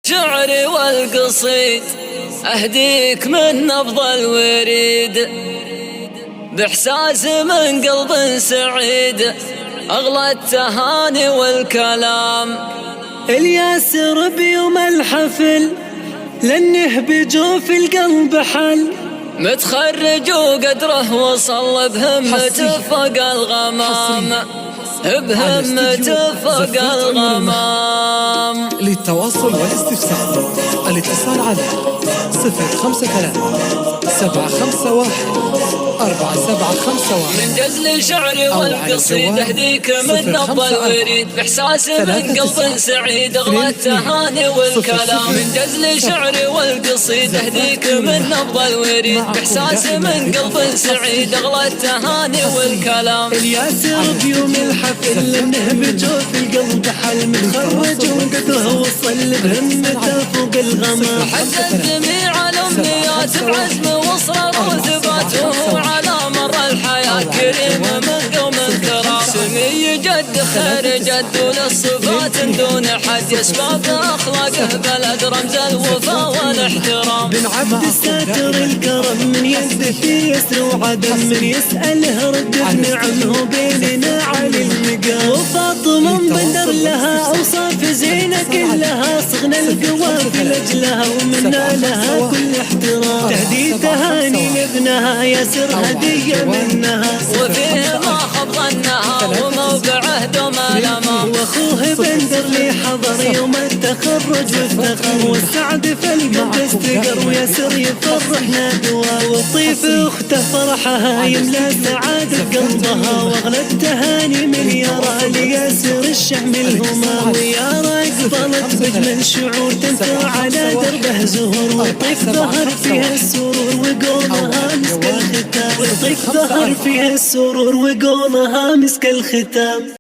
شعري والقصيد أهديك من نبض الوريد، بإحساس من قلب سعيد أغلى التهاني والكلام. الياسر بيوم الحفل لأنه بجوف القلب حل، متخرج وقدره وصل بهمته فوق الغمام، بهمته فوق الغمام. للتواصل والاستفسار الاتصال على 053-751-4751 من جزل شعري والقصيد أهديك من نبض الوريد، بإحساس من قلب سعيد أغلى التهاني والكلام. من جزل شعري والقصيد أهديك من نبض الوريد، بإحساس من قلب سعيد أغلى التهاني والكلام. الياسر بيوم الحفل لأنه بجوف القلب حل، متخرج وقدره وصل بهمته فوق الغمام. حتى الجميع الأمنيات بعزم وصرار وثباته على مر الحياة، كريم من قوم كرام. سمي جد خير جد وللصفات دون حد، يسباب أخلاقه بلد رمز الوفا والاحترام. بن عبد الساتر الكرم من يزده في يسر وعدم، من يسأله رد بنعمه بيننا على المقام. وفاطمة بندر لها أوصاف زينة كلها، صغنا القوافي لأجلها ومنا لها كل احترام. تهدي تهاني لابنها ياسر هدية منها، وفيه ما خاب ظنها وموقعه دوم الأمام. واخوه بندر لي حضر يوم التخرج وافتخر، والسعد في القلب استقر وياسر يفرحنا دوا. وطيف اخته فرحها يملا سعادة قلبها، واغلى التهاني مليارها لياسر الشهم الهمام. ويارا قبلت بجمل شعور تنثر على دربه زهور، وطيف ظهر فيها السرور وقولها مسك الختام. وطيف ظهر فيها السرور وقولها مسك الختام.